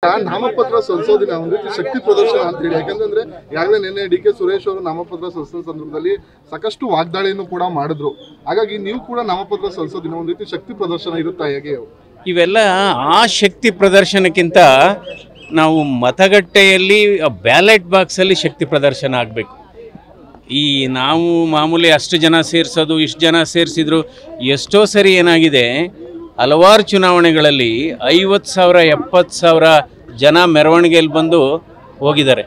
ನಾಮಪತ್ರ ಸಲ್ಲಿಸೋದಿನ ಒಂದು ರೀತಿ ಶಕ್ತಿ ಪ್ರದರ್ಶನ ಅಂತ ಹೇಳಿ. ಯಾಕಂದ್ರೆ ಈಗಾಗಲೇ ನಿನ್ನೆ ಡಿ.ಕೆ. ಸುರೇಶ್ ಅವರು ನಾಮಪತ್ರ ಸಲ್ಲಿಸೋ ಸಂದರ್ಭದಲ್ಲಿ ಸಾಕಷ್ಟು ವಾಗ್ದಾಳಿಯನ್ನು ಕೂಡ ಮಾಡಿದ್ರು. ಹಾಗಾಗಿ ನೀವು ಕೂಡ ನಾಮಪತ್ರ ಸಲ್ಲಿಸೋದಿನ ಒಂದು ರೀತಿ ಶಕ್ತಿ ಪ್ರದರ್ಶನ ಇರುತ್ತಾ ಹೇಗೆ? ಇವೆಲ್ಲ ಆ ಶಕ್ತಿ ಪ್ರದರ್ಶನಕ್ಕಿಂತ ನಾವು ಮತಗಟ್ಟೆಯಲ್ಲಿ ಬ್ಯಾಲೆಟ್ ಬಾಕ್ಸಲ್ಲಿ ಶಕ್ತಿ ಪ್ರದರ್ಶನ ಆಗಬೇಕು. ಈ ನಾವು ಮಾಮೂಲಿ ಅಷ್ಟು ಜನ ಸೇರಿಸೋದು ಇಷ್ಟು ಜನ ಸೇರಿಸಿದ್ರು ಎಷ್ಟೋ ಸರಿ ಏನಾಗಿದೆ, ಹಲವಾರು ಚುನಾವಣೆಗಳಲ್ಲಿ 50,000 70,000 ಜನ ಮೆರವಣಿಗೆಯಲ್ಲಿ ಬಂದು ಹೋಗಿದ್ದಾರೆ.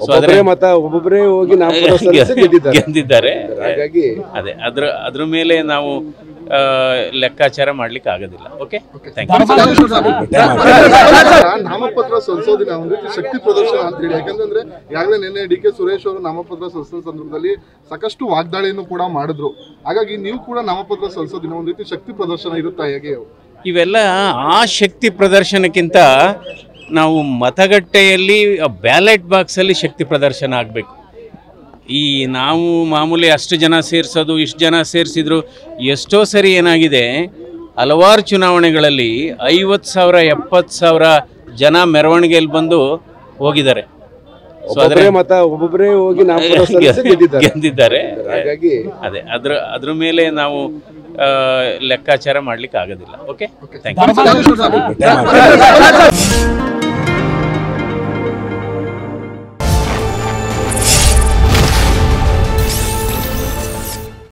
ಒಬ್ಬೊಬ್ಬರೇ ಹೋಗಿ ಗೆದ್ದಿದ್ದಾರೆ. ಅದೇ ಅದ್ರ ಮೇಲೆ ನಾವು ಲೆಕ್ಕಾಚಾರ ಮಾಡ್ಲಿಕ್ಕೆ ಆಗೋದಿಲ್ಲ. ಓಕೆ, ನಾಮಪತ್ರ ಸಲ್ಲಿಸೋದಿನ ಒಂದು ರೀತಿ ಶಕ್ತಿ ಪ್ರದರ್ಶನ ಅಂತ ಹೇಳಿ. ಯಾಕಂದ್ರೆ ಈಗಾಗಲೇ ನಿನ್ನೆ ಡಿ.ಕೆ. ಸುರೇಶ್ ಅವರು ನಾಮಪತ್ರ ಸಲ್ಲಿಸೋ ಸಂದರ್ಭದಲ್ಲಿ ಸಾಕಷ್ಟು ವಾಗ್ದಾಳಿಯನ್ನು ಕೂಡ ಮಾಡಿದ್ರು. ಹಾಗಾಗಿ ನೀವು ಕೂಡ ನಾಮಪತ್ರ ಸಲ್ಲಿಸೋದಿನ ಒಂದು ರೀತಿ ಶಕ್ತಿ ಪ್ರದರ್ಶನ ಇರುತ್ತಾ ಹೇಗೆ? ಇವೆಲ್ಲ ಆ ಶಕ್ತಿ ಪ್ರದರ್ಶನಕ್ಕಿಂತ ನಾವು ಮತಗಟ್ಟೆಯಲ್ಲಿ ಬ್ಯಾಲೆಟ್ ಬಾಕ್ಸಲ್ಲಿ ಶಕ್ತಿ ಪ್ರದರ್ಶನ ಆಗಬೇಕು. ಈ ನಾವು ಮಾಮೂಲಿ ಅಷ್ಟು ಜನ ಸೇರಿಸೋದು ಇಷ್ಟು ಜನ ಸೇರಿಸಿದ್ರು ಎಷ್ಟೋ ಸರಿ ಏನಾಗಿದೆ, ಹಲವಾರು ಚುನಾವಣೆಗಳಲ್ಲಿ 50,000 70,000 ಜನ ಮೆರವಣಿಗೆಯಲ್ಲಿ ಬಂದು ಹೋಗಿದ್ದಾರೆ. ಒಬ್ಬೊಬ್ಬರೇ ಹೋಗಿ ಗೆದ್ದಿದ್ದಾರೆ. ಅದೇ ಅದ್ರ ಮೇಲೆ ನಾವು ಲೆಕ್ಕಾಚಾರ ಮಾಡ್ಲಿಕ್ಕೆ ಆಗೋದಿಲ್ಲ. Okay, thank you.